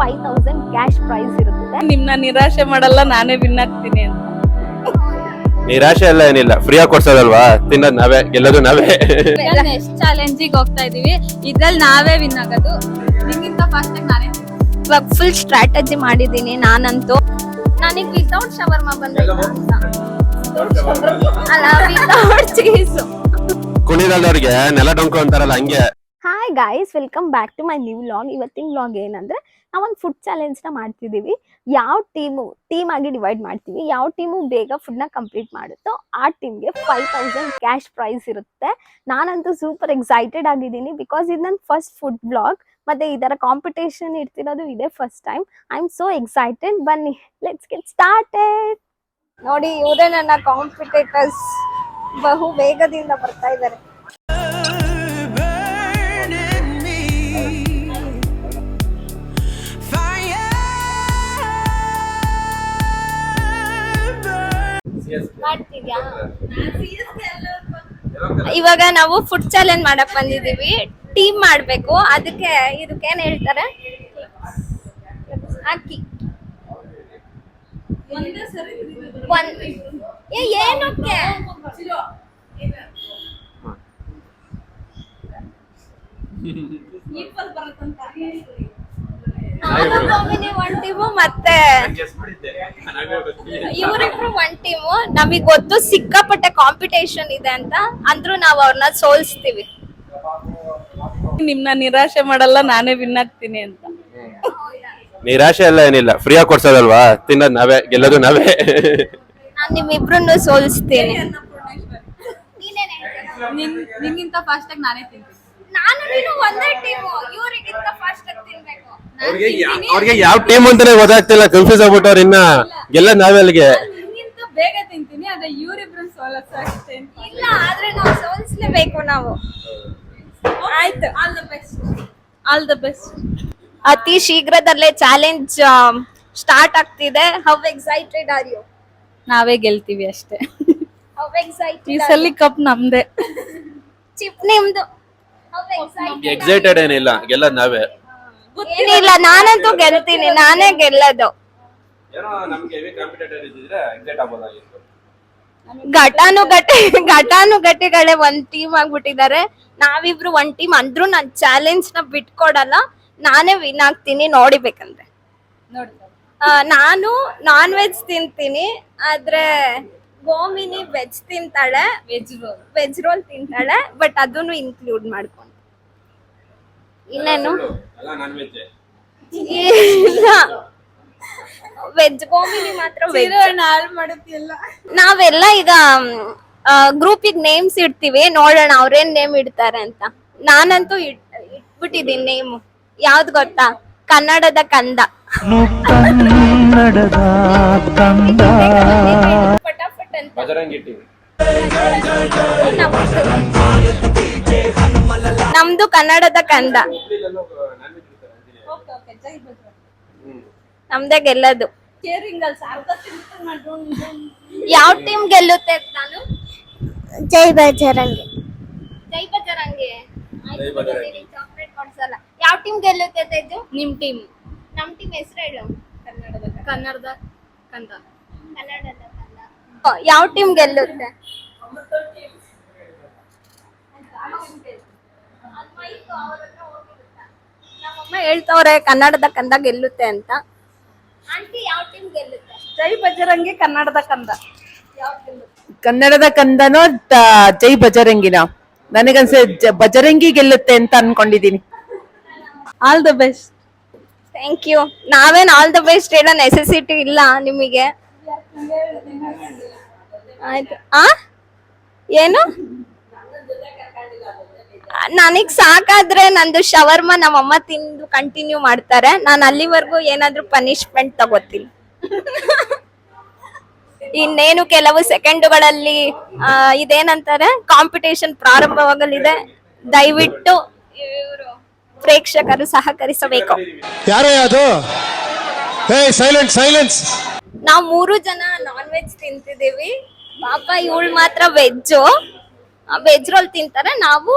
5000 cash prize ಇರುತ್ತೆ. ನಿಮ್ನ ನಿರಾಶೆ ಮಾಡಲ್ಲ, ನಾನೇ ವಿನ್ ಆಗ್ತೀನಿ ಅಂತ. ನಿರಾಶೆ ಎಲ್ಲ ಏನಿಲ್ಲ, ಫ್ರೀಯಾಗಿ ಕೊಡ್ಸೋದಲ್ವಾ, ತಿನ್ನೋದು ನಾವೇ, ಗೆಲ್ಲೋದು ನಾವೇ. ನೆಕ್ಸ್ಟ್ ಚಾಲೆಂಜಿಗೆ ಹೋಗ್ತಾ ಇದೀವಿ, ಇದ್ರಲ್ಲಿ ನಾವೇ ವಿನ್ ಆಗೋದು. ನಿಮ್ಗಿಂತ ಫಾಸ್ಟ್ ಆಗಿ ನಾನೇ ಇವಾಗ ಫುಲ್ ಸ್ಟ್ರಾಟಜಿ ಮಾಡಿದೀನಿ ನಾನಂತೂ. ನನಗೆ ವಿತೌಟ್ ಶವರ್ಮ ಬಂದೈತೆ ಅಲ್ಲ, ವಿತೌಟ್ ಚೀಸ್. ಕುಣಿದವ್ರಿಗೆ ನೆಲ ಡೊಂಕು ಅಂತಾರಲ್ಲ ಹಂಗೆ. Hi guys, welcome back to my new vlog. ಇವತ್ತಿನ ವ್ಲಾಗ್ ಏನಂದ್ರೆ ನಾವೊಂದು ಫುಡ್ ಚಾಲೆಂಜ್ನ ಮಾಡ್ತಿದ್ದೀವಿ. ಯಾವ ಟೀಮ್ ಆಗಿ ಡಿವೈಡ್ ಮಾಡ್ತೀವಿ, ಯಾವ ಟೀಮು ಬೇಗ ಫುಡ್ನ ಕಂಪ್ಲೀಟ್ ಮಾಡುತ್ತೋ ಆ ಟೀಮ್ಗೆ 5000 ಕ್ಯಾಶ್ ಪ್ರೈಸ್ ಇರುತ್ತೆ. ನಾನಂತೂ ಸೂಪರ್ ಎಕ್ಸೈಟೆಡ್ ಆಗಿದ್ದೀನಿ, ಬಿಕಾಸ್ ಇದು ನನ್ನ ಫಸ್ಟ್ ಫುಡ್ ವ್ಲಾಗ್. ಮತ್ತೆ ಈ ಥರ ಕಾಂಪಿಟೇಷನ್ ಇರ್ತಿರೋದು ಇದೇ first time. I am so excited. ಬನ್ನಿ, ಲೆಟ್ಸ್ ಗೆಟ್ ಸ್ಟಾರ್ಟೆಡ್. ನೋಡಿ, ಇವರೇ ನನ್ನ ಕಾಂಪಿಟೇಟರ್ಸ್. ಬಹು ವೇಗದಿಂದ ಬರ್ತಾ ಇದ್ದಾರೆ. ಇವಾಗ ನಾವು ಫುಡ್ ಚಾಲೆಂಜ್ ಮಾಡಕ್ ಬಂದಿದೀವಿ. ಟೀಮ್ ಮಾಡ್ಬೇಕು, ಅದಕ್ಕೆ ಇದಕ್ಕೇನ್ ಹೇಳ್ತಾರೆ, ಅಕ್ಕಿ ಏನಕ್ಕೆ ಒಂದ್ ಟೀಮು ಮತ್ತೆ ಇವರಿಬ್ರು ಒಂದ್ ಟೀಮು. ನಮಗ್ ಗೊತ್ತು ಸಿಕ್ಕಾಪಟ್ಟೆ ಕಾಂಪಿಟೇಷನ್ ಇದೆ ಅಂತ, ಅಂದ್ರೂ ನಾವ್ ಅವ್ರನ್ನ ಸೋಲ್ಸ್ತೀವಿ. ನಿಮ್ನ ನಿರಾಶೆ ಮಾಡಲ್ಲ, ನಾನೇ ವಿನ್ ಆಗ್ತೀನಿ ಅಂತ. ನಿರಾಶೆ ಎಲ್ಲ ಏನಿಲ್ಲ, ಫ್ರೀಯಾಗಿ ಕೊಡ್ಸೋದಲ್ವಾ, ತಿನ್ನೋದು ನಾವೇ, ಗೆಲ್ಲೋದು ನಾವೇ. ನಾನ್ ನಿಮ್ಮಿಬ್ರನ್ನು ಸೋಲ್ಸ್ತೀನಿ. ನಿಮ್ಗಿಂತ ಫಾಸ್ಟ್ ಆಗಿ ನಾನೇ ತಿಂತೀನಿ. ನಾನು ನೀನು ಒಂದೇ ಟೀಮು, ಇವರಿಗಿಂತ ಫಾಸ್ಟ್ ಆಗಿ ತಿನ್ಬೇಕು. ಅವ್ರಿಗೆ ಯಾವ ಟೀಮ್ ಅಂತಾನೆ ಗೊತ್ತಾಗ್ತಿಲ್ಲ, ಕನ್ಫ್ಯೂಸ್ ಆಗ್ಬಿಟ್ಟವ್ರ. ಇನ್ನ ಗೆಲ್ಲೋದು ನಾವೇ ಅಲ್ಲಿಗೆ. ನಿಮ್ಗಿಂತ ಬೇಗ ತಿಂತೀನಿ, ಆದ್ರೆ ಇವರಿಬ್ರು ಸೋಲಕ್ಕೆ ಅಷ್ಟೇ. ಇಲ್ಲ, ಆದ್ರೆ ನಾವು ಸೋಲ್ಸ್ಲೇಬೇಕು ನಾವು. ಆಯ್ತು, all the best. All the best. ಅತಿ ಶೀಘ್ರದಲ್ಲೇ ಚಾಲೆಂಜ್ ಸ್ಟಾರ್ಟ್ ಆಗ್ತಿದೆ. How excited are you? ನಾವೇ ಗೆಲ್ತೀವಿ ಅಷ್ಟೇ. How excited? ಈ ಸಲ ಕಪ್ ನಮ್ದೆ. ಚಿಪ್ ನಿಮ್ದು. How excited? ಎಕ್ಸೈಟೆಡ್ ಏನಿಲ್ಲ, ಗೆಲ್ಲೋದು ನಾವೇ. ಏನಿಲ್ಲ, ನಾನಂತೂ ಗೆಲ್ತೀನಿ, ನಾನೇ ಗೆಲ್ಲೋದು. ಘಟಾನುಘಟಿಗಳೇ ಒಂದ್ ಟೀಮ್ ಆಗ್ಬಿಟ್ಟಿದ್ದಾರೆ. ನಾವಿಬ್ರು ಒಂದ್ ಟೀಮ್ ಅಂದ್ರೂ ನಾನ್ ಚಾಲೆಂಜ್ ನ ಬಿಟ್ಕೊಡಲ್ಲ, ನಾನೇ ವಿನ್ ಆಗ್ತೀನಿ. ನೋಡಿಬೇಕಂದ್ರೆ ನಾನು ನಾನ್ ವೆಜ್ ತಿಂತೀನಿ, ಆದ್ರೆ ಗೋಮಿನಿ ವೆಜ್ ತಿಂತಾಳೆ, ವೆಜ್ ರೋಲ್ ತಿಂತಾಳೆ. ಬಟ್ ಅದನ್ನು ಇನ್ಕ್ಲೂಡ್ ಮಾಡ್ಕೊಂಡು. ಇನ್ನೇನು ಇಲ್ಲ, ವೆಜ್ ಗೋಮಿನಿ ಮಾತ್ರ ನಾವೆಲ್ಲ ಈಗ ಗ್ರೂಪಿಗೆ ನೇಮ್ಸ್ ಇಡ್ತೀವಿ, ನೋಡೋಣ ಅವ್ರೇನ್ ನೇಮ್ ಇಡ್ತಾರೆ ಅಂತ. ನಾನಂತೂ ಇಟ್ಬಿಟ್ಟಿದೀನಿ ನೇಮು. ಯಾವ್ದು ಗೊತ್ತಾ? ಕನ್ನಡದ ಕಂದ. ಫಟಾಫಟ್ ಅಂತ. ನಮ್ದು ಕನ್ನಡದ ಕಂದ, ನಮ್ದೇ ಗೆಲ್ಲದು. ಯಾವ ಟೀಮ್ ಗೆಲ್ಲುತ್ತೆ? ನಾನು ಜೈ ಬಜರಂಗಿ. ಜೈ ಬಜರಂಗಿ. ಚಾಕ್ಲೇಟ್ ಕೊಡ್ಸಲ್ಲ. ಯಾವ ಟೀಮ್ ಗೆಲ್ಲುತ್ತೆ ತೇಜು? ನಿಮ್ ಟೀಮ್. ನಮ್ ಟೀಮ್ ಹೆಸರು ಹೇಳು. ಕನ್ನಡದ ಕಂದ. ಕನ್ನಡದ ಕಂದ. ಯಾವ ಟೀಮ್ ಗೆಲ್ಲುತ್ತೆ? ನಮ್ಮಮ್ಮ ಹೇಳ್ತವ್ರೆ ಕನ್ನಡದ ಕಂದ ಗೆಲ್ಲುತ್ತೆ ಅಂತ. ಆಂಟಿ, ಯಾವ ಟೀಮ್ ಗೆಲ್ಲುತ್ತೆ? ಜೈ ಬಜರಂಗಿ, ಕನ್ನಡದ ಕಂದ. ಕನ್ನಡದ ಕಂದನೋ ಜೈ ಬಜರಂಗಿನ? ನನಗನ್ಸ ಬಜರಂಗಿ ಗೆಲ್ಲುತ್ತೆ ಅಂತ ಅನ್ಕೊಂಡಿದೀನಿ. All the best. Thank you. ನಾವೇನ್ ಆಲ್ ದ ಬೆಸ್ಟ್ ಹೇಳೋ ನೆಸೆಸಿಟಿ ಇಲ್ಲ ನಿಮಗೆ. ಆಯ್ತು. ಏನು? ನನಗ್ ಸಾಕಾದ್ರೆ ನಂದು ಶವರ್ಮ ನಮ್ಮಮ್ಮ ತಿಂದು ಕಂಟಿನ್ಯೂ ಮಾಡ್ತಾರೆ. ನಾನು ಅಲ್ಲಿವರೆಗೂ ಏನಾದ್ರೂ ಪನಿಷ್ಮೆಂಟ್ ತಗೋತೀನಿ. ಇನ್ನೇನು ಕೆಲವು ಸೆಕೆಂಡುಗಳಲ್ಲಿ ಇದೇನಂತಾರೆ, ಕಾಂಪಿಟೇಷನ್ ಪ್ರಾರಂಭವಾಗಲಿದೆ. ದಯವಿಟ್ಟು ಇವರು ಪ್ರೇಕ್ಷಕರು ಸಹಕರಿಸಬೇಕು. ನಾವು 3 ಜನ ನಾನ್ ವೆಜ್ ತಿಂತಿದೀವಿ. ಪಾಪ ಇವಳು ಮಾತ್ರ ವೆಜ್ ರೋಲ್ ತಿಂತಾರೆ, ನಾವು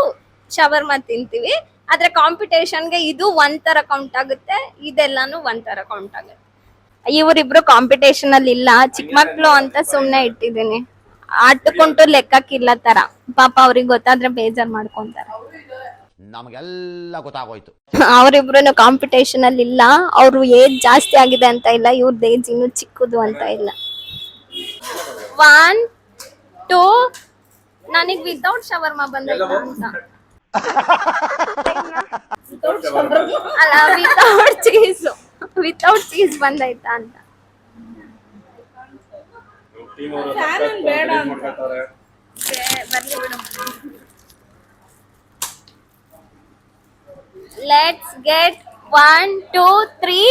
ಶವರ್ಮ ತಿಂತೀವಿ. ಆದ್ರೆ ಕಾಂಪಿಟೇಷನ್ಗೆ ಇದು ಒಂಥರ ಕೌಂಟ್ ಆಗುತ್ತೆ, ಇದೆಲ್ಲಾನು ಒಂಥರ ಕೌಂಟ್ ಆಗುತ್ತೆ. ಇವರಿಬ್ರು ಕಾಂಪಿಟೇಷನ್ ಅಲ್ಲಿ ಇಲ್ಲ, ಚಿಕ್ಕ ಮಕ್ಳು ಅಂತ ಸುಮ್ನೆ ಇಟ್ಟಿದೀನಿ. ಆಟಕ್ಕುಂಟು ಲೆಕ್ಕಕ್ಕಿಲ್ಲ ತರ. ಪಾಪ ಅವ್ರಿಗೆ ಗೊತ್ತಾದ್ರೆ ಬೇಜಾರ್ ಮಾಡ್ಕೊಂತಾರೆ. ನಮಗೆಲ್ಲ ಗೊತ್ತಾಗೋಯ್ತು. ಅವರಿಬ್ರು ಕಾಂಪಿಟೇಷನ್ ಅಲ್ಲಿ ಇಲ್ಲ. ಅವ್ರು ಏಜ್ ಜಾಸ್ತಿ ಆಗಿದೆ ಅಂತ ಇಲ್ಲ, ಇವ್ರದ್ದು ಏಜ್ ಇನ್ನು ಚಿಕ್ಕದು ಅಂತ ಇಲ್ಲ. 1 2 ನನಗ್ ವಿತೌಟ್ ಶವರ್ಮ ಬಂದೈತ ಅಂತ ಅಲ್ಲ, ವಿತೌಟ್ ಚೀಸ್ ಬಂದೈತಾ ಅಂತ. ಲೆಟ್ಸ್ ಗೆಟ್ 1 2 3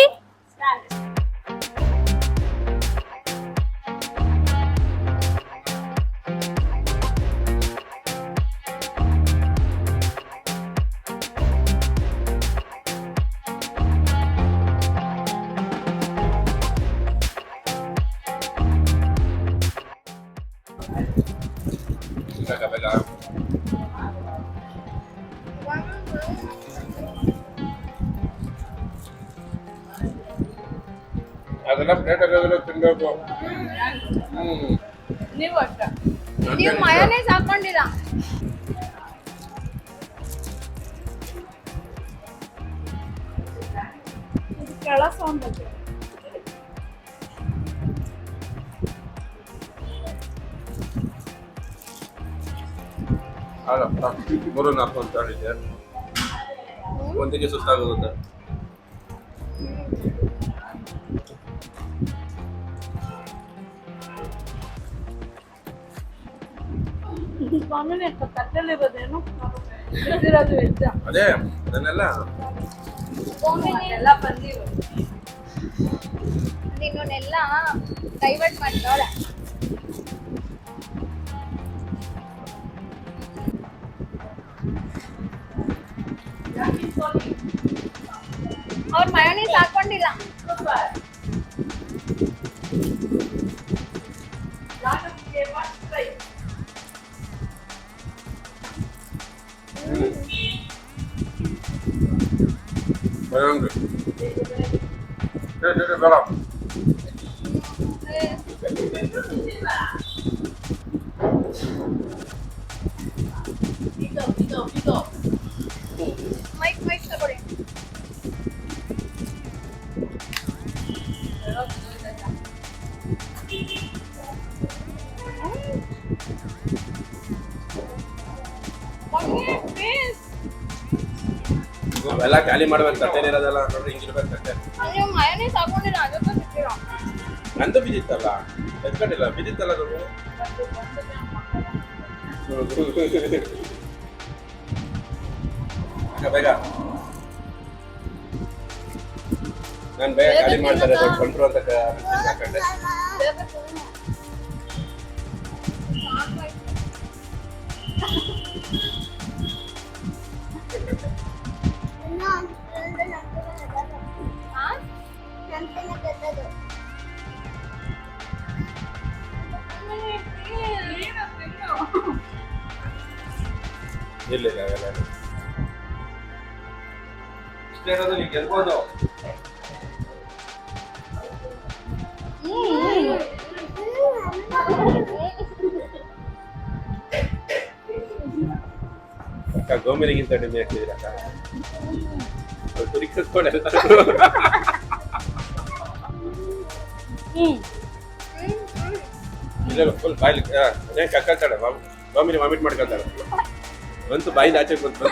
ಅದೆಲ್ಲ ಪ್ಲೇಟ್ ಆಗೋದಿಲ್ಲ ತಿನ್ಬೇಕು. ನೀವು ಮಯೋನೈಸ್ ಹಾಕೊಂಡಿಲ್ಲ. ಅಲ್ಲಪ್ಪ 3-4 ಅಂತ ಹೇಳಿದ್ದೆ, ಒಂದಿಗೆ ಸುಸ್ತಾಗೋಗುತ್ತೆ. ಅದೇ ಅದನ್ನೆಲ್ಲ ನಿನ್ನೆಲ್ಲ ಡೈವರ್ಟ್ ಮಾಡ್ತಾಳ. ಅವ್ರ ಮಯೋನೈಸ್ ಹಾಕೊಂಡಿಲ್ಲ. ಬೇಡ ಮೈಕ್ ತಗೊಳ್ಳಿ. ಎಲ್ಲ ಖಾಲಿ ಮಾಡ್ಬೇಕು, ತಟ್ಟೆಲಿರೋದೆಲ್ಲ ನೋಡ್ರಿ ಹಿಂಗಿರ್ಬೇಕು ತಟ್ಟೆ. ನೀವು ಮಯೋನೈಸ್ ಹಾಕೊಂಡಿಲ್ಲ, ಅದಕ್ಕೆ ಸಿಕ್ಕಿರೋ. ನಂದು ಬಿದ್ದಿತ್ತಲ್ಲ, ಎತ್ಕೊಂಡಿಲ್ಲ, ಬಿದ್ದಿತ್ತಲ್ಲ ಅದು. ಬೇಗ ನಾನು ಬೇಗ ಖಾಲಿ ಮಾಡ್ತಾರೆ ಕೊಂಡ್ರು ಅಂತ ಹಾಕೊಂಡೆ. ಇಲ್ಲ ಇಷ್ಟೇ ಇರೋದು, ನೀವು ಗೆಲ್ಬೋದು. ಅಕ್ಕ ಗೋಮಿನಿಗಿಂತ ಕಡಿಮೆ ಆಗ್ತಿದ್ದೀರ ಅಕ್ಕ. ತುರಿಕಿಸ್ಕೊಂಡು ಇಲ್ಲ ಫುಲ್ ಬಾಯ್ಲಿ ಕಕ್ಕಳ್ತಾಳೆ, ಗೋಮಿನಿ ವಾಮಿಟ್ ಮಾಡ್ಕೊಳ್ತಾಳೆ. ಬಂತು ಬಾಯಿಂದ ಆಚೆ ಬಂತು.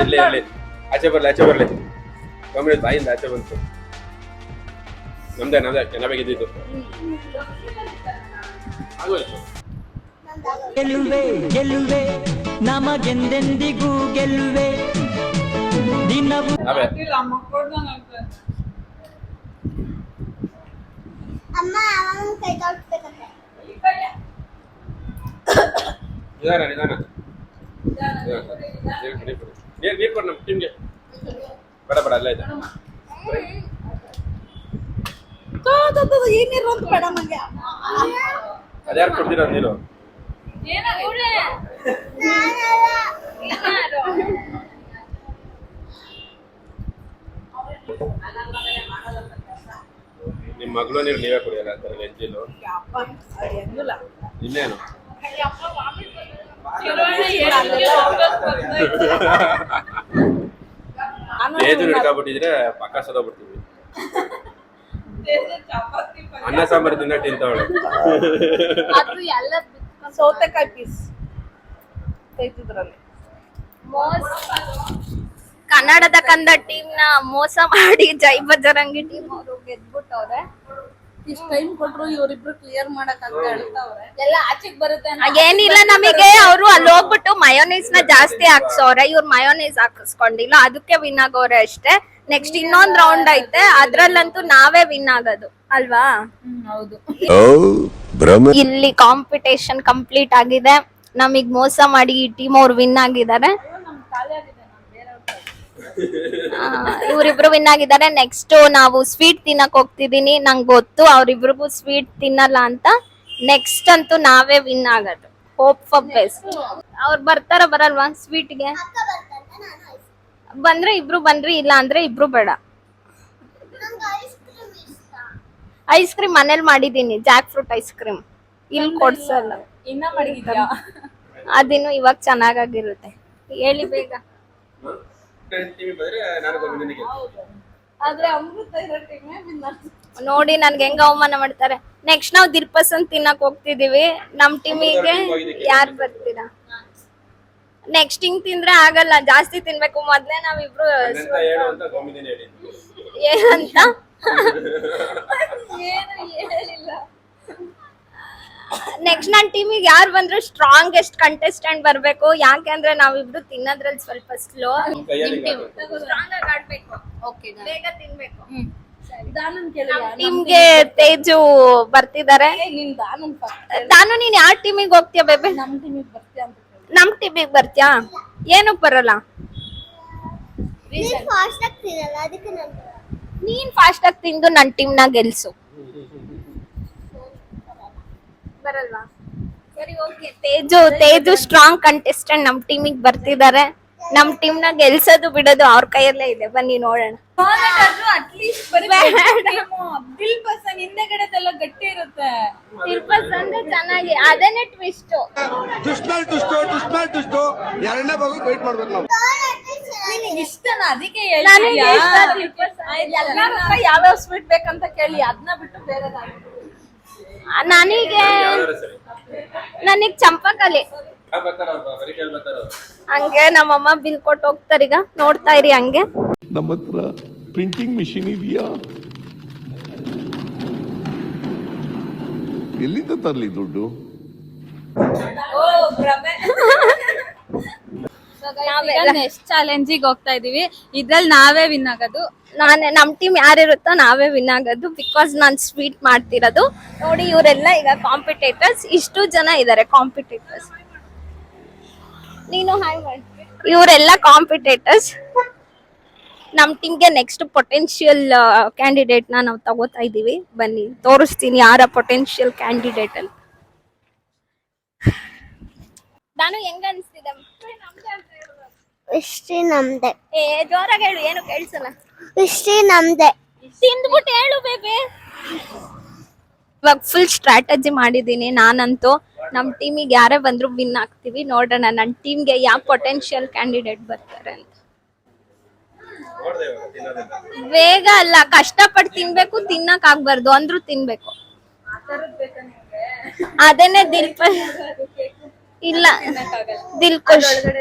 ಇರ್ಲಿ ಆಚೆ ಬರ್ಲಿ. ಗೋಮಿನಿ ಬಾಯಿಂದ ಆಚೆ ಬಂತು. ನಮ್ದೇ ಚೆನ್ನಾಗಿ ಇದ್ದಿದ್ದು ಆಗೋಯ್ತು. ಗೆಲ್ಲುವೆ ನಮಗೆಂದೆಂದಿಗೂ ಗೆಲ್ಲುವೆ ದಿನವೂ ನಿಧಾನ ನೀರು ಕೊಡು ನಮ್ಮ ಟೀಮ್ಗೆ. ಬೇಡ ಅಲ್ಲ ಇದೆ. ಏನಿರೋ ಅಂತ ಬೇಡ ನಂಗೆ. ಅದ್ಯಾರು ಕೊಡ್ತೀರ ನೀನು? ನಿಮ್ ಮಗಳು ನೀವೇ ಕುಡಿಯಲ್ಲ ಅಂತಾರೆ ಎಂಜಿಲು. ಇನ್ನೇನು ಏಜು ಹಿಡ್ಕೊಂಡ್ಬಿಟ್ಟಿದ್ರೆ ಪಕ್ಕ ಸದೋಗ್ಬಿಡ್ತೀವಿ. ಅನ್ನ ಸಾಂಬಾರು ತಿನ್ನ ತಿಂತವಳೆ. ಸೌತೆಕಾಯಿ ಪೀಸ್ ತೆಗ್ದಿದ್ರಲ್ಲಿ ಕನ್ನಡದ ಕಂದ ಟೀಮ್ ನ ಮೋಸ ಮಾಡಿ ಜೈ ಬಜರಂಗಿ ಟೀಮ್ ಅವರು ಗೆದ್ಬಿಟ್ಟವ್ರೆ. ಇಷ್ಟ ಟೈಮ್ ಕೊಟ್ರು ಇವ್ರಿಬ್ರು ಕ್ಲಿಯರ್ ಮಾಡಕ್ ಅಂತ ಹೇಳ್ತಾವ್ರೆ. ಎಲ್ಲ ಆಚೆಗೆ ಬರುತ್ತೆ ಏನಿಲ್ಲ, ನಮಗೆ ಅವರು ಅಲ್ಲಿ ಹೋಗ್ಬಿಟ್ಟು ಮಯೋನೈಸ್ ನ ಜಾಸ್ತಿ ಹಾಕ್ಸವ್ರೆ, ಇವ್ರು ಮಯೋನೈಸ್ ಹಾಕಿಸ್ಕೊಂಡಿಲ್ಲ, ಅದಕ್ಕೆ ವಿನ್ ಆಗೋರೆ ಅಷ್ಟೇ. ನೆಕ್ಸ್ಟ್ ಇನ್ನೊಂದ್ ರೌಂಡ್ ಐತೆ, ಅದ್ರಲ್ಲಂತೂ ನಾವೇ ವಿನ್ ಆಗೋದು ಅಲ್ವಾ? ಹೌದು. ಇಲ್ಲಿ ಕಾಂಪಿಟೇಷನ್ ಕಂಪ್ಲೀಟ್ ಆಗಿದೆ. ನಮಗ್ ಮೋಸ ಮಾಡಿ ಈ ಟೀಮ್ ಅವ್ರು ವಿನ್ ಆಗಿದ್ದಾರೆ. ಇವ್ರಿಬ್ರು ವಿನ್ ಆಗಿದ್ದಾರೆ. ನೆಕ್ಸ್ಟ್ ನಾವು ಸ್ವೀಟ್ ತಿನ್ನಕ್ ಹೋಗ್ತಿದೀನಿ. ನಂಗೆ ಗೊತ್ತು ಅವ್ರಿಬ್ರಿಗೂ ಸ್ವೀಟ್ ತಿನ್ನಲ್ಲ ಅಂತ. ನೆಕ್ಸ್ಟ್ ಅಂತೂ ನಾವೇ ವಿನ್ ಆಗೋದು. Hope for best. ಅವ್ರು ಬರ್ತಾರ ಬರಲ್ವಾ ಸ್ವೀಟ್ಗೆ? ಬಂದ್ರೆ ಇಬ್ರು ಬನ್ರಿ, ಇಲ್ಲ ಅಂದ್ರೆ ಇಬ್ರು ಬೇಡ. ಐಸ್ ಕ್ರೀಮ್ ಮನೇಲಿ ಮಾಡಿದೀನಿ, ಜಾಕ್ ಫ್ರೂಟ್ ಐಸ್ ಕ್ರೀಮ್. ಇಲ್ಲಿ ಕೊಡ್ಸಲ್ಲ. ಇನ್ನ ಮಡಗಿದ್ಯಾ? ಅದಿನ್ನು ಇವಾಗ ಚೆನ್ನಾಗಿರುತ್ತೆ. ಹೇಳಿ ಬೇಗ. ಆದ್ರೆ ಅಮೃತ ಇರೋ ಟೀಮೇ ವಿನ್ ಆಗ್ತದೆ. ನೋಡಿ ನನ್ಗೆ ಹೆಂಗ ಅವಮಾನ ಮಾಡ್ತಾರೆ. ನೆಕ್ಸ್ಟ್ ನಾವು ದಿಲ್ಪಸಂದ್ ತಿನ್ನಕ್ ಹೋಗ್ತಿದೀವಿ. ನಮ್ ಟೀಮಿಗೆ ಯಾರು ಬರ್ತೀರಾ? ನೆಕ್ಸ್ಟ್ ಹಿಂಗ್ ತಿಂದ್ರೆ ಆಗಲ್ಲ, ಜಾಸ್ತಿ ತಿನ್ಬೇಕು. ಮೊದ್ಲೇ ನಾವಿಬ್ರು ಏನಂತ ನೆಕ್ಸ್ಟ್ ನನ್ ಟೀಮಿಗೆ ಯಾರು ಬಂದ್ರು ಸ್ಟ್ರಾಂಗೆಸ್ಟ್ ಕಂಟೆಸ್ಟೆಂಟ್ ಬರ್ಬೇಕು. ಯಾಕೆಂದ್ರೆ ನಾವಿಬ್ರು ತಿನ್ನೋದ್ರಲ್ಲಿ ಸ್ವಲ್ಪ ಸ್ಲೋ. ಸ್ಟ್ರಾಂಗ್ ಆಗಿ ಆಡ್ಬೇಕು. ಬೇಗ ತಿನ್ಬೇಕು. ಟೀಮ್ಗೆ ತೇಜು ಬರ್ತಿದ್ದಾರೆ. ನಾನು ನೀನ್ ಯಾವ ಟೀಮಿಗೆ ಹೋಗ್ತೀಯ ಬೇಬೆ? ನಮ್ ಟೀಮಿಗೆ ಬರ್ತೀಯ ಅಂತ. ನಮ್ ಟೀಮಿಗೆ ಬರ್ತೀಯಾ? ಏನಕ್ ಬರಲ್ಲ? ನೀನ್ ಫಾಸ್ಟ್ ಆಗಿ ತಿಂದು ನನ್ ಟೀಮ್ ನ ಗೆಲ್ಸು. ಬರಲ್ವಾ? ಸರಿ ಓಕೆ. ತೇಜು ಸ್ಟ್ರಾಂಗ್ ಕಂಟೆಸ್ಟೆಂಟ್ ನಮ್ ಟೀಮಿಗೆ ಬರ್ತಿದ್ದಾರೆ. ನಮ್ ಟೀಮ್ ನ ಗೆಲ್ಸೋದು ಬಿಡೋದು ಅವ್ರ ಕೈಯಲ್ಲೇ ಇದೆ. ಬನ್ನಿ ನೋಡೋಣ. ದಿಲ್ ಪಸಂದ್ ಹಿಂದೆಗಡೆದೆಲ್ಲ ಗಟ್ಟಿ ಇರುತ್ತೆ. ಅಂದ್ರೆ ಚೆನ್ನಾಗಿ, ಅದೇನೆ ಟ್ವಿಸ್ಟ್. ಎರಡನೇ ಭಾಗ ವೇಟ್ ಮಾಡ್ಬೇಕು ನಾವು. ಇಷ್ಟನ ಅದಕ್ಕೆ ಯಾವ್ಯಾವ ಸ್ವೀಟ್ ಬೇಕಂತ ಕೇಳಿ ಅದನ್ನ ಬಿಟ್ಟು ಬೇರೆ ನನಗ್ ಚಂಪಕಲಿ ಹಂಗೆ ನಮ್ಮಮ್ಮ ಬಿಲ್ ಕೊಟ್ಟು ಹೋಗ್ತಾರೀಗ. ನೋಡ್ತಾ ಇರಿ ಹಂಗೆ. ನಮ್ಮ ಹತ್ರ ಪ್ರಿಂಟಿಂಗ್ ಮಿಷಿನ್ ಇದೆಯಾ? ಎಲ್ಲಿಂದ ತರಲಿ ದುಡ್ಡು? ನೆಕ್ಸ್ಟ್ ಚಾಲೆಂಜಿಗೆ ಹೋಗ್ತಾ ಇದೀವಿ. ಇದ್ರಲ್ಲಿ ನಾವೇ ವಿನ್ ಆಗೋದು. ನಮ್ ಟೀಮ್ ಯಾರಿರುತ್ತೋ ನಾವೇ ವಿನ್ ಆಗೋದು. ಬಿಕಾಸ್ ನಾನ್ ಸ್ವೀಟ್ ಮಾಡ್ತಿರೋದು. ನೋಡಿ ಇವರೆಲ್ಲ ಈಗ ಕಾಂಪಿಟೇಟರ್ಸ್. ಇಷ್ಟು ಜನ ಇದಾರೆ ಕಾಂಪಿಟೇಟರ್ಸ್. ನೀನು ಹಾಯ್ ಮಾಡಿ. ಇವರೆಲ್ಲ ಕಾಂಪಿಟೇಟರ್ಸ್. ನಮ್ ಟೀಮ್ಗೆ ನೆಕ್ಸ್ಟ್ ಪೊಟೆನ್ಶಿಯಲ್ ಕ್ಯಾಂಡಿಡೇಟ್ ನಾವು ತಗೋತಾ ಇದೀವಿ. ಬನ್ನಿ ತೋರಿಸ್ತೀನಿ ಯಾರ ಪೊಟೆನ್ಶಿಯಲ್ ಕ್ಯಾಂಡಿಡೇಟ್ ಅಂತ. ನಾನು ಹೆಂಗ ಅನ್ಸ್ತಿದೆ? ಇಷ್ಟೇ ನಮ್ದೆ. ಜೋರಾಗಿ ಹೇಳು, ಏನು ಕೇಳಿಸಲ್ಲ. ಇಷ್ಟೇ ನಮ್ದೆ. ತಿಂದ್ಬಿಟ್ಟು ಹೇಳು ಬೇಬೆ. ಇವಾಗ ಫುಲ್ ಸ್ಟ್ರಾಟಜಿ ಮಾಡಿದೀನಿ ನಾನಂತೂ. ನಮ್ ಟೀಮಿಗೆ ಯಾರೇ ಬಂದ್ರು ವಿನ್ ಆಗ್ತೀವಿ. ನೋಡೋಣ ನನ್ ಟೀಮ್ಗೆ ಯಾವ ಪೊಟೆನ್ಶಿಯಲ್ ಕ್ಯಾಂಡಿಡೇಟ್ ಬರ್ತಾರೆ ಅಂತ. ಬೇಗ ಅಲ್ಲ, ಕಷ್ಟಪಟ್ಟು ತಿನ್ಬೇಕು. ತಿನ್ನಕ್ ಆಗ್ಬಾರ್ದು ಅಂದ್ರೂ ತಿನ್ಬೇಕು. ಅದೇನೆ ಇಲ್ಲ ದಿಲ್ ಖುಷ್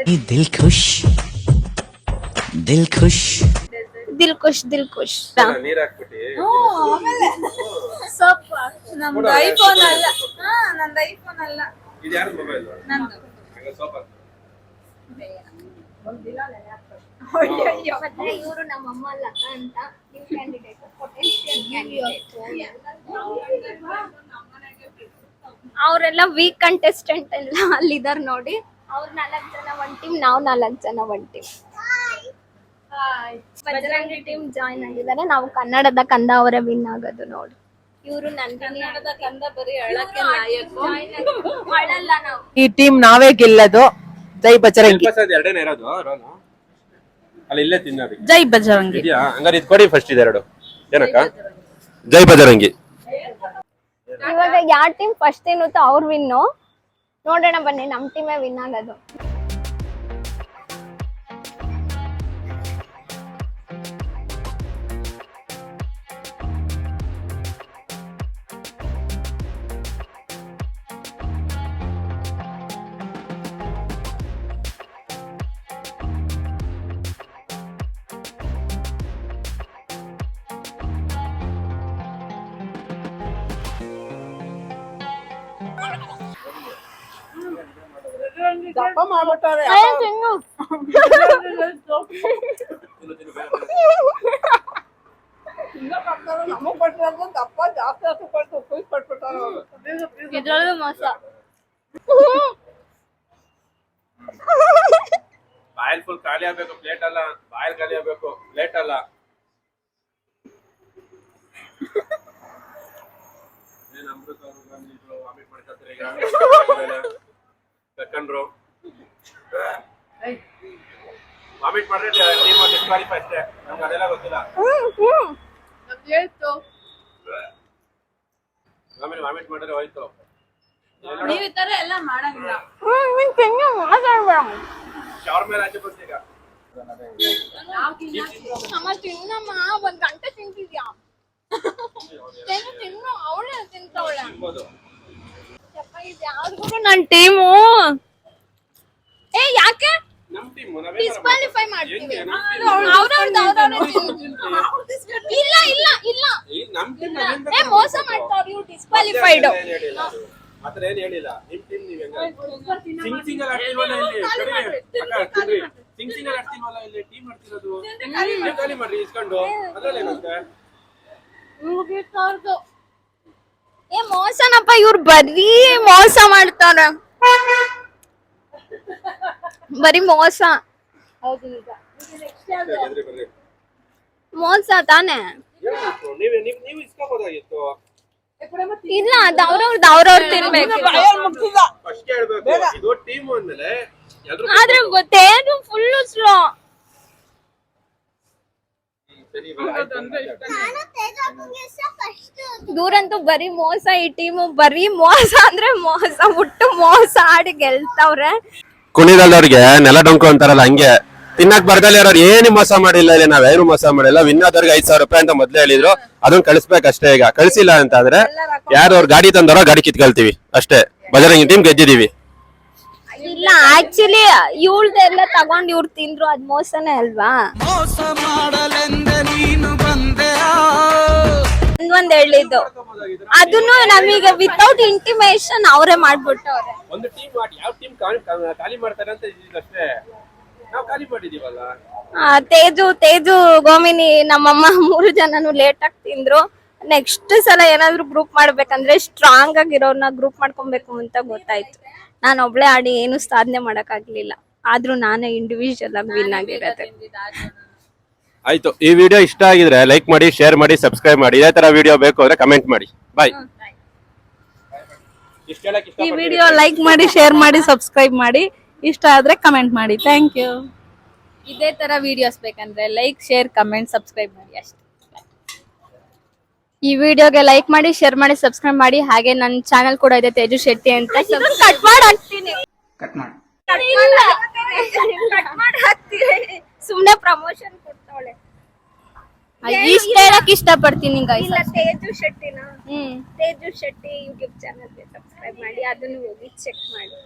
ದಿಲ್ ಖುಷ್ ದಿಲ್ ಖುಷ್ ದಿಲ್ ಖುಷ್ ದಿಲ್ ಖುಷ್. ನೀರ್ ಹಾಕ್ಬಿಟ್ಟಿ ನಮ್ದು ಐಫೋನ್ ಅಲ್ಲ. ನಂದು ಐಫೋನ್ ಅಲ್ಲ. ಇದು ಯಾರು ಮೊಬೈಲ್? ನಂದು. ಸೋಪ್ ಮತ್ತೆ ಇವರು ನಮ್ಮಮ್ಮ ಲಕ್ಕ ಅಂತ ನಿಮ್ ಕ್ಯಾಂಡಿಡೇಟ್ ಪೊಟೆನ್ಶಿಯಲ್ ಕ್ಯಾಂಡಿಡೇಟ್. ಅವರೆಲ್ಲ ವೀಕ್ ಕಂಟೆಸ್ಟೆಂಟ್ ಎಲ್ಲ ಅಲ್ಲಿದ್ದಾರೆ ನೋಡಿ. ಅವ್ರು 4 ಜನ ಒಂದ್ ಟೀಮ್, ನಾವು 4 ಜನ ಒಂದ್ ಟೀಮ್. ಬಜರಂಗಿ ಟೀಮ್ ಜಾಯ್ನ್ ಆಗಿದ್ದಾರೆ. ನಾವು ಕನ್ನಡದ ಕಂದ ಅವರೇ ವಿನ್ ಆಗೋದು ನೋಡಿ. ಇವರು ನಂದಿನಿ ಕನ್ನಡದ ಕಂದ ಬರೀ ಹೇಳಕ್ಕೆ ಲಾಯಕ್ಕು. ಮಾಡಲ್ಲ ನಾವು. ಈ ಟೀಮ್ ನಾವೇ ಗೆಲ್ಲೋದು. ಜೈ ಬಜರಂಗಿ. ಎರಡೇನೆ ಇರೋದು ರೋನು ಅಲ್ಲಿ ಇಲ್ಲೇ ತಿನ್ನೋದು ಜೈ ಬಜರಂಗಿ. ಇದೆಯಾ? ಹಂಗಾರೆ ಇದು ಕೊಡಿ ಫಸ್ಟ್ ಇದೆರಡು. ಏನಕ್ಕ? ಜೈ ಬಜರಂಗಿ. ಇವಾಗ ಯಾವ ಟೀಮ್ ಫಸ್ಟ್ ಏನುತ್ತೋ ಅವ್ರು ವಿನ್ನು. ನೋಡೋಣ ಬನ್ನಿ, ನಮ್ ಟೀಮೇ ವಿನ್ ಆಗೋದು. ಅಯ್ಯೋ, ತಿನ್ನು. ಇದ್ರಲ್ಲೂ ಮೋಸ. ಬಾಯಲ್ ಫುಲ್ ಖಾಲಿ ಆಗ್ಬೇಕು, ಪ್ಲೇಟ್ ಅಲ್ಲ. ಬಾಯಲ್ ಖಾಲಿ ಆಗ್ಬೇಕು, ಪ್ಲೇಟ್ ಅಲ್ಲ. ಏನ್ ಅಮೃತ ಅವ್ರು ಬಂದಿದ್ರು, ವಾಮಿಟ್ ಮಾಡ್ಕೊತಾರೆ ಈಗ. ಕರ್ಕೊಂಡ್ರು ವಾಮಿಟ್ ಮಾಡಿದ್ರೆ ಟೀಮ್ ಡಿಸ್ಕ್ವಾಲಿಫೈ ಅಷ್ಟೇ. ನಮ್ಗೆ ಅದೆಲ್ಲ ಗೊತ್ತಿಲ್ಲ. ವಾಮಿಟ್ ಮಾಡಿದ್ರೆ ಹೋಯ್ತು. ನೀವ್ ಈ ತರ ಎಲ್ಲ ಮಾಡಂಗಿಲ್ಲ. ನೀನ್ ತಿನ್ನು, ಮಾತಾಡ್ಬೇಡ. ಶವರ್ ಮೇಲೆ ಆಚೆ ಬರ್ತೀಗ. ಅಮ್ಮ ತಿನ್ನಮ್ಮ, 1 ಗಂಟೆ ತಿಂತಿದ್ಯಾ? ತಿನ್ನು, ಅವಳೇ ತಿಂತವಳೆ. ಯಾವ್ದು ನನ್ ಟೀಮು? ಯಾಕೆ ನಮ್ ಟೀಮ್ ಡಿಸ್ಕ್ವಾಲಿಫೈ ಮಾಡ್ತೀವಿ? ಇಲ್ಲ ಇಲ್ಲ ಇಲ್ಲ, ನಮ್ ಟೀಮ್ ಮೋಸ ಮಾಡ್ತಾವ್ರ ಇವ್ರು. ಡಿಸ್ಕ್ವಾಲಿಫೈಡ್ ಮಾತ್ರ ಏನ್ ಹೇಳಿಲ್ಲ. ನಿಮ್ ಟೀಮ್ ನೀವ್ ಹೆಂಗ ಸಿಂಗ್ ಸಿಂಗ್ ಆಡ್ತಿಲ್ವಲ್ಲ ಇಲ್ಲಿ. ಸಿಂಗ್ ಸಿಂಗ್ ಆಡ್ತಿಲ್ವಲ್ಲ ಇಲ್ಲಿ. ಟೀಮ್ ಆಡ್ತಿರೋದು ನೀವು ಖಾಲಿ ಮಾಡ್ರಿ ಇಸ್ಕೊಂಡು. ಅದ್ರಲ್ಲಿ ಏನಂತೆ ಮೋಸನಪ್ಪ, ಇವ್ರು ಬರೀ ಮೋಸ ಮಾಡ್ತಾರ. ಬರೀ ಮೋಸ. ಮೋಸ ತಾನೆ. ನೀವು ಇಸ್ಕೋಬೋದಾಗಿತ್ತು. ಇಲ್ಲ, ಅವ್ರವ್ರ ತಿನ್ಬೇಕು. ಫಸ್ಟ್ ಹೇಳ್ಬೇಕು ಇದು ಟೀಮ್ ಅಂದ್ಮೇಲೆ ಎಲ್ರು ಆದ್ರೆ ತೇಜು ಫುಲ್ ಸ್ಲೋ. ದೂರಂತೂ ಬರೀ ಮೋಸ. ಈ ಟೀಮು ಬರೀ ಮೋಸ ಅಂದ್ರೆ ಮೋಸ, ಹುಟ್ಟು ಮೋಸ ಆಡಿ ಗೆಲ್ತಾವ್ರೆ. ಕುಣಿದಲ್ದವ್ರಿಗೆ ನೆಲ ಡೊಂಕು ಅಂತಾರಲ್ಲ, ಹಂಗೆ ತಿನ್ನಕ್ ಬರ್ದಲ್ಲಿ ಇರೋರು ಏನು ಮೋಸ ಮಾಡಿಲ್ಲ. ಇಲ್ಲಿ ನಾವೇನು ಮೋಸ ಮಾಡಿಲ್ಲ. ವಿನ್ ಆದವ್ರಿಗೆ 5,000 ರೂಪಾಯಿ ಅಂತ ಮೊದ್ಲೇ ಹೇಳಿದ್ರು. ಅದನ್ನ ಕಳಿಸ್ಬೇಕಷ್ಟೇ. ಈಗ ಕಳಿಸಿಲ್ಲ ಅಂತ ಅಂದ್ರೆ ಯಾರು ಅವ್ರ ಗಾಡಿ ತಂದವರೋ ಗಾಡಿ ಕಿತ್ಕೊಳ್ತೀವಿ ಅಷ್ಟೇ. ಬಜರಂಗಿ ಟೀಮ್ ಗೆದ್ದಿದೀವಿ. ಇಲ್ಲ, ಆಕ್ಚುಲಿ ಇವ್ಳ್ದೆಲ್ಲ ತಗೊಂಡ್ ಇವ್ರು ತಿಂದ್ರು, ಅದ್ ಮೋಸನೇ ಅಲ್ವಾ? ಒಂದ್ ಹೇಳಿದ್ದು ಅದನ್ನು ನಮಗೆ ವಿತೌಟ್ ಇಂಟಿಮೇಷನ್ ಅವರೇ ಮಾಡ್ಬಿಟ್ಟವ್ರೆ. ಒಂದು ಟೀಮ್ ಮಾಡಿ ಯಾವ ಟೀಮ್ ಖಾಲಿ ಮಾಡ್ತಾರೆ ಅಂತ ಅಷ್ಟೇ. ನಾವು ಖಾಲಿ ಮಾಡಿದೀವಲ್ಲ. ತೇಜು ಗೋಮಿನಿ ನಮ್ಮಮ್ಮ 3 ಜನನು ಲೇಟ್ ಆಗಿ ತಿಂದ್ರು. ನೆಕ್ಸ್ಟ್ ಸಲ ಏನಾದ್ರು ಗ್ರೂಪ್ ಮಾಡ್ಬೇಕಂದ್ರೆ ಸ್ಟ್ರಾಂಗ್ ಆಗಿರೋರ್ನ ಗ್ರೂಪ್ ಮಾಡ್ಕೊಬೇಕು ಅಂತ ಗೊತ್ತಾಯ್ತು. ನಾನು ಒಬ್ಳೆ ಆಡಿ ಏನು ಸಾಧನೆ ಮಾಡಕ್ ಆಗ್ಲಿಲ್ಲ. ಆದ್ರೂ ನಾನೇ ಇಂಡಿವಿಜುವಲ್ ಆಗಿ ವಿನ್ ಆಗಿರೋದು. ಆಯ್ತು, ಈ ವಿಡಿಯೋ ಇಷ್ಟ ಆಗಿದ್ರೆ ಲೈಕ್ ಮಾಡಿ, ಶೇರ್ ಮಾಡಿ, ಸಬ್ಸ್ಕ್ರೈಬ್ ಮಾಡಿ. ಇದೇ ತರ ವಿಡಿಯೋ ಬೇಕು ಅಂದ್ರೆ ಕಮೆಂಟ್ ಮಾಡಿ. ಬಾಯ್. ಈ ವಿಡಿಯೋ ಲೈಕ್ ಮಾಡಿ, ಶೇರ್ ಮಾಡಿ, ಸಬ್ಸ್ಕ್ರೈಬ್ ಮಾಡಿ. ಇಷ್ಟ ಆದ್ರೆ ಕಮೆಂಟ್ ಮಾಡಿ. Thank you. ಇದೇ ತರ ವಿಡಿಯೋಸ್ ಬೇಕಂದ್ರೆ ಲೈಕ್, ಶೇರ್, ಕಮೆಂಟ್, ಸಬ್ಸ್ಕ್ರೈಬ್ ಮಾಡಿ ಅಷ್ಟೇ. ಈ ವಿಡಿಯೋಗೆ ಲೈಕ್ ಮಾಡಿ, ಶೇರ್ ಮಾಡಿ, ಸಬ್ಸ್ಕ್ರೈಬ್ ಮಾಡಿ. ಹಾಗೆ ನನ್ನ ಚಾನೆಲ್ ಕೂಡ ಇದೆ, ತೇಜು ಶೆಟ್ಟಿ ಅಂತ. ಕಟ್ ಮಾಡಿ ಹಾಕ್ತೀನಿ. ಸುಮ್ನೆ ಪ್ರಮೋಷನ್ ಕೊಡ್ತಾವಳೆ. ಇಷ್ಟ ಹೇಳಕ್ ಇಷ್ಟಪಡ್ತೀನಿ ಗೈಸ್. ತೇಜು ಶೆಟ್ಟಿನ ತೇಜು ಶೆಟ್ಟಿ ಯೂಟ್ಯೂಬ್ ಚಾನಲ್ಗೆ ಸಬ್ಸ್ಕ್ರೈಬ್ ಮಾಡಿ. ಅದನ್ನು ಹೋಗಿ ಚೆಕ್ ಮಾಡಿ.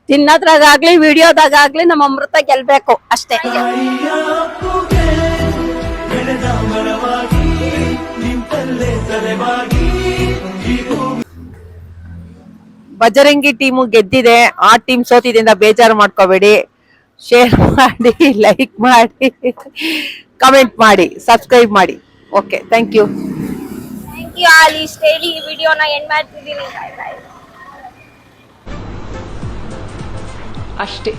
ತಿನ್ನೋದ್ರಾಗ್ಲಿ ವಿಡಿಯೋದಾಗ್ಲಿ ನಮ್ಮ ಅಮೃತ ಗೆಲ್ಬೇಕು ಅಷ್ಟೇ. ಬಜರಂಗಿ ಟೀಮು ಗೆದ್ದಿದೆ. ಆ ಟೀಮ್ ಸೋತಿದಿಂದ ಬೇಜಾರು ಮಾಡ್ಕೋಬೇಡಿ. ಶೇರ್ ಮಾಡಿ, ಲೈಕ್ ಮಾಡಿ, ಕಮೆಂಟ್ ಮಾಡಿ, ಸಬ್ಸ್ಕ್ರೈಬ್ ಮಾಡಿ. Okay, thank you. Thank you all. ಇಷ್ಟ ಹೇಳಿ ಈ ವಿಡಿಯೋನ ಎಂಡ್ ಮಾಡ್ತಿದ್ದೀನಿ. ಅಷ್ಟೇ.